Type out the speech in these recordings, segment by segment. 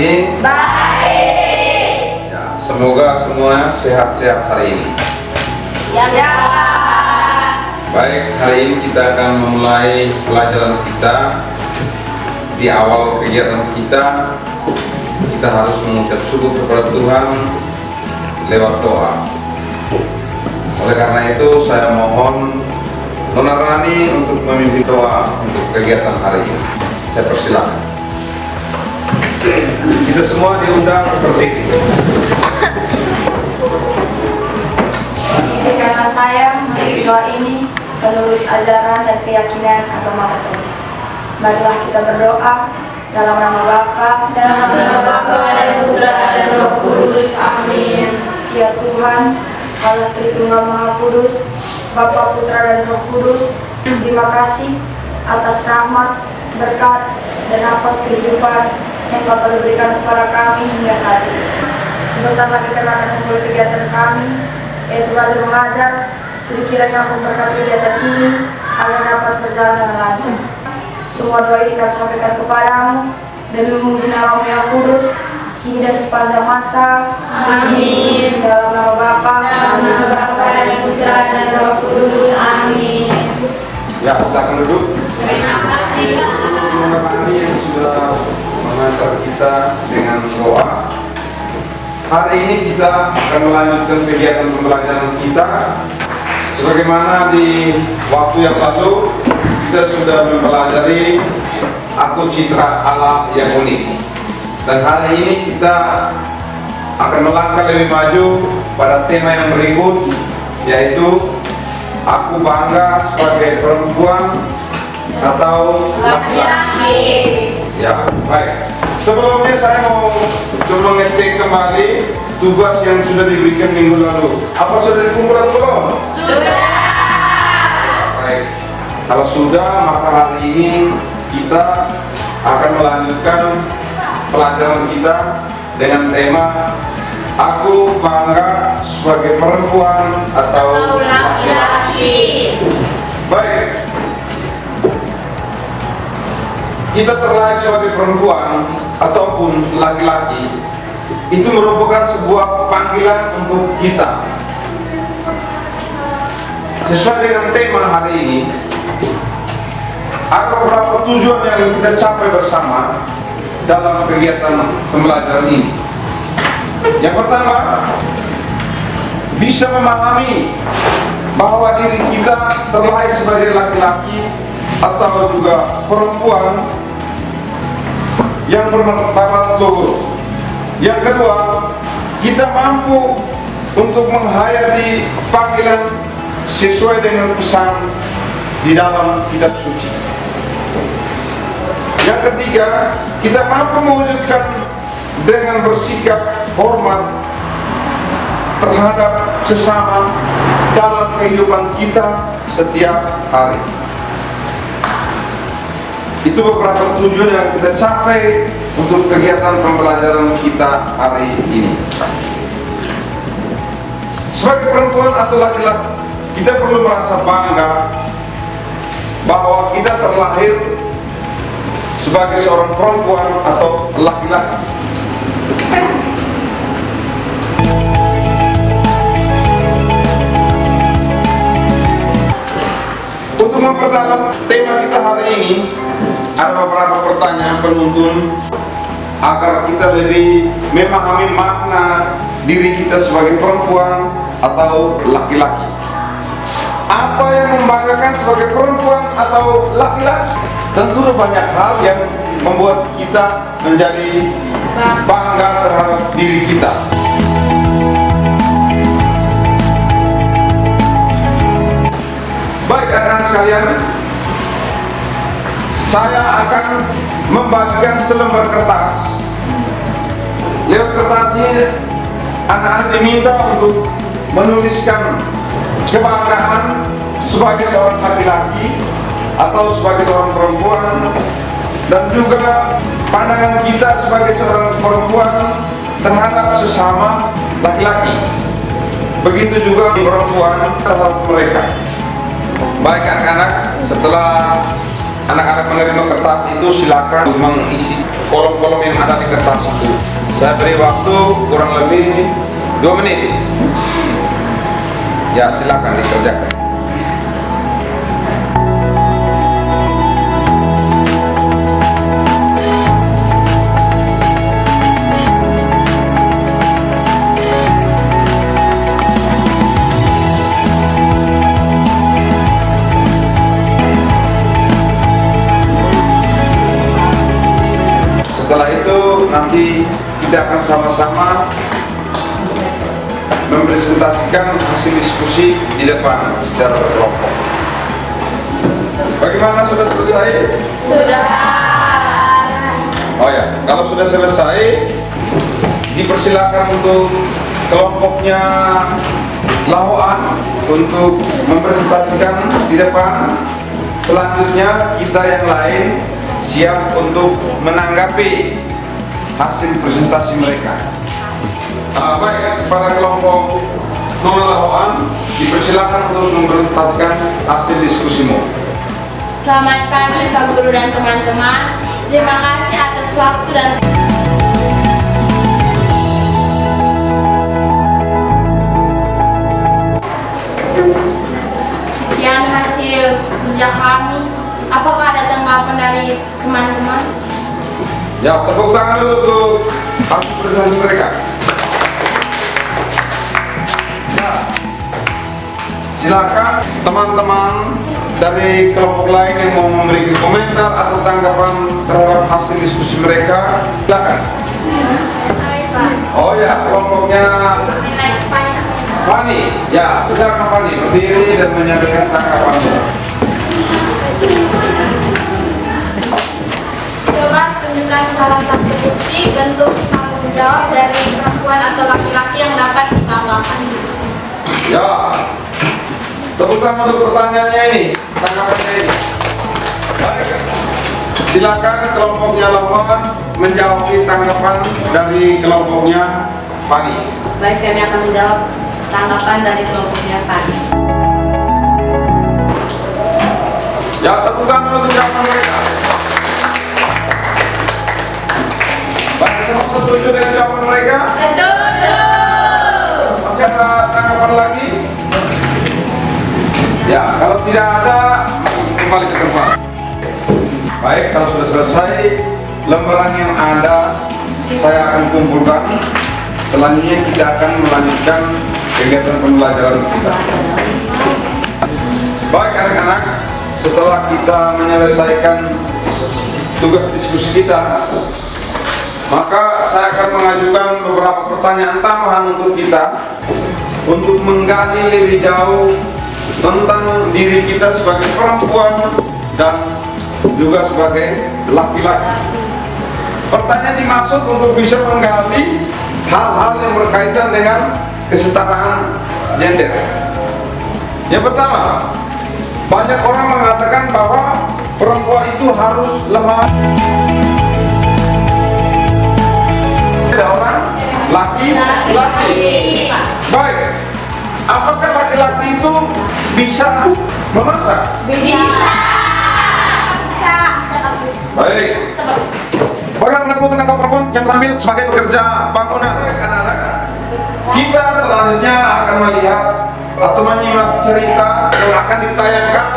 ini? Baik. Ya, semoga semua sehat-sehat hari ini. Ya. Baik, hari ini kita akan memulai pelajaran kita. Di awal kegiatan kita harus mengucap syukur kepada Tuhan lewat doa. Oleh karena itu, saya mohon Nona Rani untuk memimpin doa untuk kegiatan hari ini. Saya persilakan. Kita semua diundang berdiri. Karena saya memiliki doa ini menurut ajaran dan keyakinan agama Katolik. Marilah kita berdoa dalam nama Bapa dan Putra dan Roh Kudus. Amin. Ya Tuhan, Allah Tritunggal Maha Kudus, Bapa, Putra dan Roh Kudus, terima kasih atas rahmat, berkat, dan nafas kehidupan yang Bapa berikan kepada kami hingga saat ini. Sebentar lagi kita akan memulai kegiatan kami, yaitu belajar mengajar. Sudah kiranya memberkati kegiatan ini agar dapat berjalan dengan lancar. Semua doa ini kami sampaikan kepadamu demi memuji namamu yang kudus, kini dan sepanjang masa. Amin. Dalam nama Bapa dan Putra dan Roh Kudus. Amin. Ya, silakan duduk. Terima kasih. Nona Rani yang sudah mengantar kita dengan doa. Hari ini kita akan melanjutkan kegiatan pembelajaran kita. Sebagaimana di waktu yang lalu kita sudah mempelajari aku citra Allah yang unik. Dan hari ini kita akan melangkah lebih maju pada tema yang berikut, yaitu aku bangga sebagai perempuan atau laki-laki. Ya, baik. Sebelumnya saya mau coba ngecek kembali tugas yang sudah diberikan minggu lalu. Apa sudah dikumpulkan belum? Sudah. Baik. Kalau sudah, maka hari ini kita akan melanjutkan pelajaran kita dengan tema aku bangga sebagai perempuan atau laki-laki. Baik. Kita terlahir sebagai perempuan ataupun laki-laki, itu merupakan sebuah panggilan untuk kita. Sesuai dengan tema hari ini, ada beberapa tujuan yang kita capai bersama dalam kegiatan pembelajaran ini. Yang pertama, bisa memahami bahwa diri kita terlahir sebagai laki-laki atau juga perempuan yang bermartabat luhur. Yang kedua, kita mampu untuk menghayati panggilan sesuai dengan pesan di dalam kitab suci. Yang ketiga, kita mampu mewujudkan dengan bersikap hormat terhadap sesama dalam kehidupan kita setiap hari. Itu beberapa tujuan yang kita capai untuk kegiatan pembelajaran kita hari ini. Sebagai perempuan atau laki-laki, kita perlu merasa bangga bahwa kita terlahir sebagai seorang perempuan atau laki-laki. Untuk memperdalam tema kita hari ini, ada beberapa pertanyaan penuntun agar kita lebih memahami makna diri kita sebagai perempuan atau laki-laki. Apa yang membanggakan sebagai perempuan atau laki-laki? Tentu banyak hal yang membuat kita menjadi bangga terhadap diri kita. Baik anak-anak sekalian, saya akan membagikan selembar kertas. Lewat kertas ini, anak-anak diminta untuk menuliskan kebanggaan sebagai seorang laki-laki atau sebagai seorang perempuan, dan juga pandangan kita sebagai seorang perempuan terhadap sesama laki-laki. Begitu juga perempuan terhadap mereka. Baik anak-anak, setelah anak-anak menerima kertas itu silakan mengisi kolom-kolom yang ada di kertas itu. Saya beri waktu kurang lebih 2 menit. Ya, silakan dikerjakan. Setelah itu nanti kita akan sama-sama mempresentasikan hasil diskusi di depan secara berkelompok. Bagaimana, sudah selesai? Sudah. Oh ya, kalau sudah selesai, dipersilakan untuk kelompoknya Lahoan untuk mempresentasikan di depan. Selanjutnya kita yang lain siap untuk menanggapi hasil presentasi mereka. Baik, para kelompok Nona Lahoan dipersilakan untuk mempresentasikan hasil diskusimu. Selamat pagi Pak Guru dan teman-teman. Terima kasih atas waktu dan sekian hasil kerja kami. Apakah ada tanggapan dari teman-teman? Ya, tepuk tangan dulu untuk hasil presentasi mereka. Ya, silakan teman-teman dari kelompok lain yang mau memberikan komentar atau tanggapan terhadap hasil diskusi mereka, silakan. Oh ya, kelompoknya Fani. Ya, silakan Fani berdiri dan menyampaikan tanggapannya. Coba tunjukkan salah satu bukti bentuk tanggung jawab dari perempuan atau laki-laki yang dapat dibanggakan. Ya, tepuk tangan untuk pertanyaannya ini, tanggapannya ini. Baik, silakan kelompoknya Lahoan menjawab tanggapan dari kelompoknya Fani. Baik, kami akan menjawab tanggapan dari kelompoknya Fani. Ya, tepuk tangan untuk jawaban mereka. Baik, semua setuju dengan jawaban mereka? Setuju. Masih ada tanggapan lagi? Ya, kalau tidak ada, kembali ke tempat. Baik, kalau sudah selesai, lembaran yang ada saya akan kumpulkan. Selanjutnya kita akan melanjutkan kegiatan pembelajaran kita. Baik anak-anak, setelah kita menyelesaikan tugas diskusi kita, maka saya akan mengajukan beberapa pertanyaan tambahan untuk kita untuk menggali lebih jauh tentang diri kita sebagai perempuan dan juga sebagai laki-laki. Pertanyaan dimaksud untuk bisa menggali hal-hal yang berkaitan dengan kesetaraan gender. Yang pertama, banyak orang mengatakan bahwa perempuan itu harus lemah. Seorang laki-laki. Baik, apakah laki-laki itu bisa memasak? Bisa. Baik. Bagaimana menempuh tentang kaum perempuan yang terampil sebagai pekerja bangunan? Anak-anak, kita selanjutnya akan melihat atau menyimak cerita yang akan ditayangkan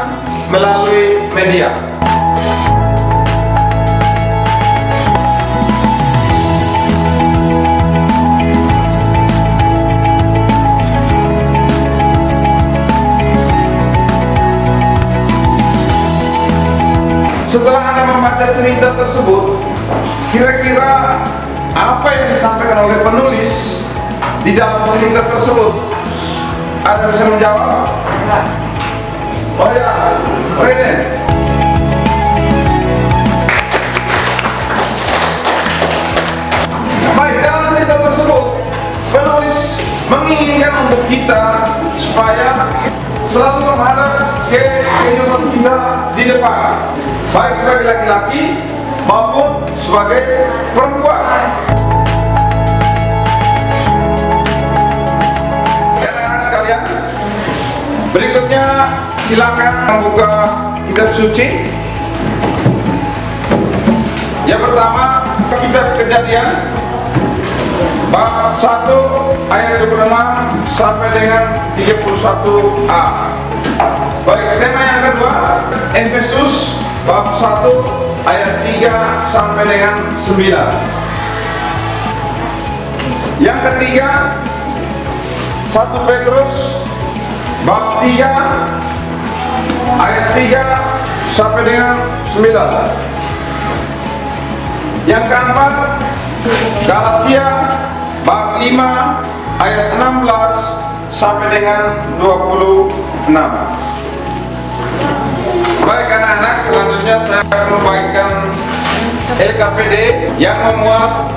melalui media. Setelah Anda membaca cerita tersebut, kira-kira apa yang disampaikan oleh penulis di dalam cerita tersebut? Ada bisa menjawab? Oh ya, Rene. Baik, dalam cerita tersebut penulis menginginkan untuk kita supaya selalu menghadap ke kehidupan kita di depan, baik sebagai laki-laki maupun sebagai perempuan. Anak-anak sekalian, berikutnya silakan membuka kitab suci Yang pertama, kitab Kejadian bab 1 ayat 26 sampai dengan 31a. Baik, tema yang kedua, Efesus bab 1 ayat 3 sampai dengan 9. Yang ketiga, 1 Petrus bab 3 ayat 3 sampai dengan 9. Yang keempat, Galatia bab 5 ayat 16 sampai dengan 26. Baik anak-anak, selanjutnya saya akan membagikan LKPD yang memuat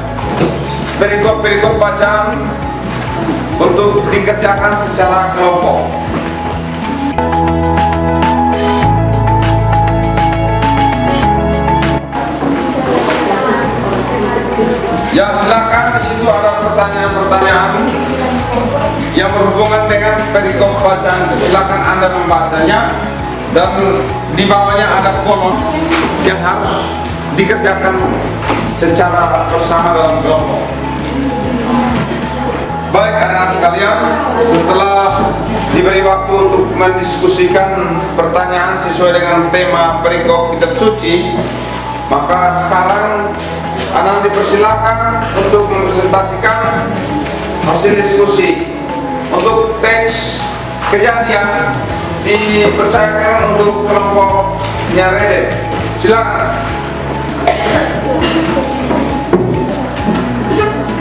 perikop-perikop bacaan untuk dikerjakan secara kelompok. Ya, silakan, di situ ada pertanyaan-pertanyaan yang berhubungan dengan perikop bacaan. Silakan Anda membacanya dan di bawahnya ada kolom yang harus dikerjakan secara bersama dalam kelompok. Baik anak-anak sekalian, setelah diberi waktu untuk mendiskusikan pertanyaan sesuai dengan tema perikop kitab suci, maka sekarang anak dipersilakan untuk mempresentasikan hasil diskusi. Untuk teks Kejadian dipercayakan untuk kelompok Nyarede. Silakan.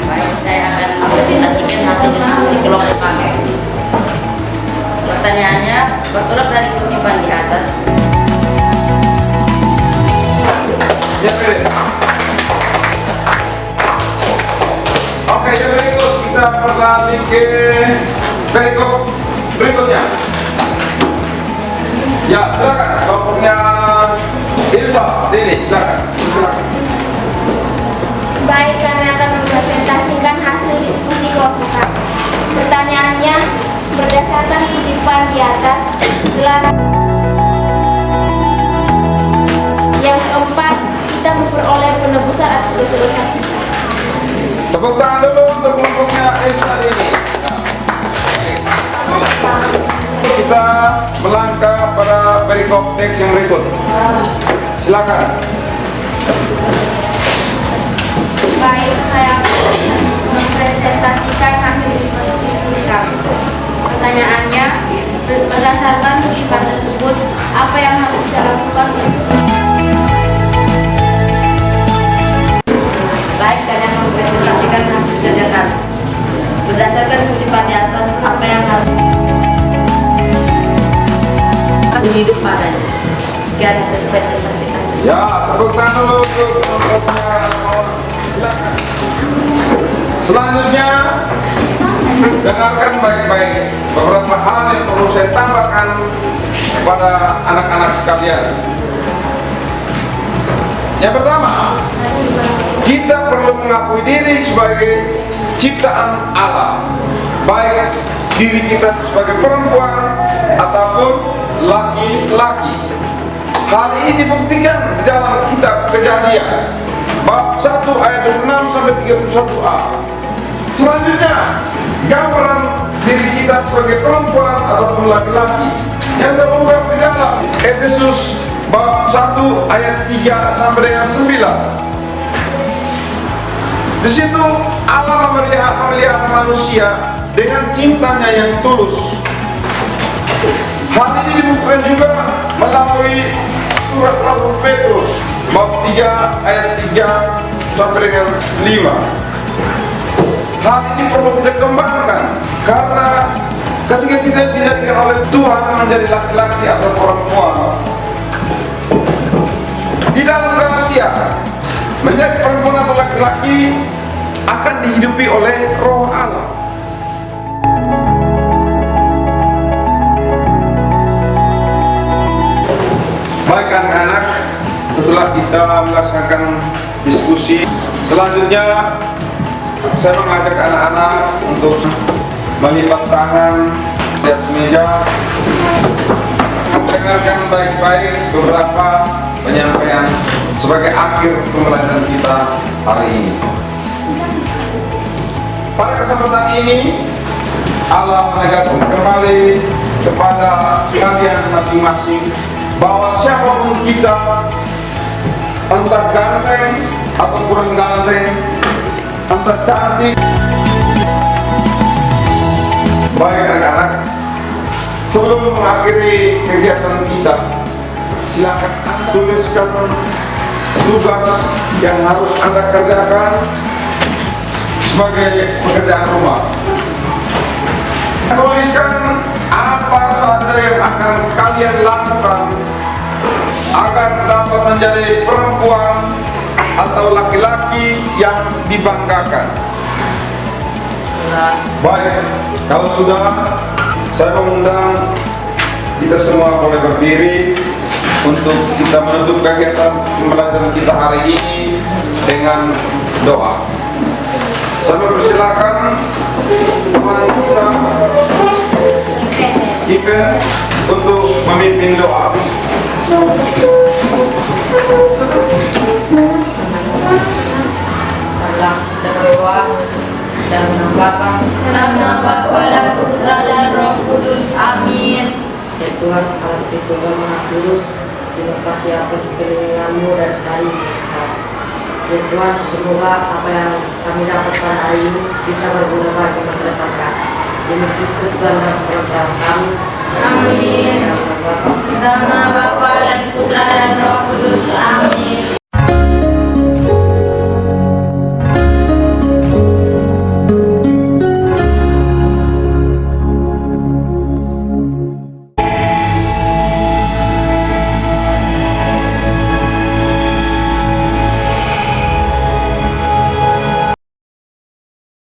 Baik, saya akan mempresentasikan hasil diskusi kelompok kami. Pertanyaannya bertolak dari kutipan di atas. Oke, berikut kita beralih ke perikop berikutnya. Ya, silakan kelompoknya Ilsa, Dini, silakan. Baik, kami akan mempresentasikan hasil diskusi kelompok kami. Pertanyaannya berdasarkan kutipan di atas jelas. Yang keempat, kita memperoleh penebusan atas dosa-dosa kita. Tepuk tangan dulu untuk kelompoknya Ilsa Dini. Kita melangkah pada perikop teks yang berikut. Silakan. Baik, saya mempresentasikan hasil diskusi kami. Pertanyaannya, berdasarkan kutipan tersebut, apa yang harus kita lakukan untuk Baik, kalian mempresentasikan hasil kerja kami. Berdasarkan kutipan di atas, apa yang harus hidup padanya. Sekian bisa dipresentasikan. Ya, tepuk tangan dulu untuk kelompoknya. Silakan. Selanjutnya, dengarkan baik-baik beberapa hal yang perlu saya tambahkan kepada anak-anak sekalian. Yang pertama, kita perlu mengakui diri sebagai ciptaan Allah, baik diri kita sebagai perempuan ataupun laki-laki. Hal ini dibuktikan di dalam kitab Kejadian bab 1 ayat 26 sampai 31a. Selanjutnya, gambaran diri kita sebagai perempuan ataupun laki-laki yang terungkap di dalam Efesus bab 1 ayat 3 sampai dengan 9. Di situ Allah memelihara manusia dengan cintanya yang tulus. Hal ini dibuktikan juga melalui surat 1 Petrus bab 3 ayat 3 sampai dengan 5. Hal ini perlu kita kembangkan karena ketika kita dijadikan oleh Tuhan menjadi laki-laki atau perempuan, di dalam Galatia menjadi perempuan atau laki-laki akan dihidupi oleh Roh Allah. Baik anak-anak, setelah kita melaksanakan diskusi, selanjutnya saya mengajak anak-anak untuk melipat tangan di atas meja, mendengarkan baik-baik beberapa penyampaian sebagai akhir pembelajaran kita hari ini. Pada kesempatan ini, Allah menegaskan kembali kepada kalian masing-masing bahwa siapapun kita, entah ganteng atau kurang ganteng, entah cantik, baik anak-anak, sebelum mengakhiri kegiatan kita, silakan tuliskan tugas yang harus Anda kerjakan sebagai pekerjaan rumah. Tuliskan apa saja yang akan kalian lakukan agar dapat menjadi perempuan atau laki-laki yang dibanggakan. Baik, kalau sudah, saya mengundang kita semua boleh berdiri untuk kita menutup kegiatan pembelajaran kita hari ini dengan doa. Saya mempersilakan teman kita Ipen untuk memimpin doa. Dalam nama Bapa, dan Putra dan Roh Kudus. Amin. ya Tuhan Allah Tritunggal Maha Kudus, terima kasih atas perlindungan-Mu dan hari ini. Ya Tuhan, semoga apa yang kami dapatkan hari ini bisa berguna bagi masyarakat kami. Demi Kristus Tuhan dan Tuhan kami. Amin. Dalam nama Bapa dan Putra dan Roh Kudus. Amin.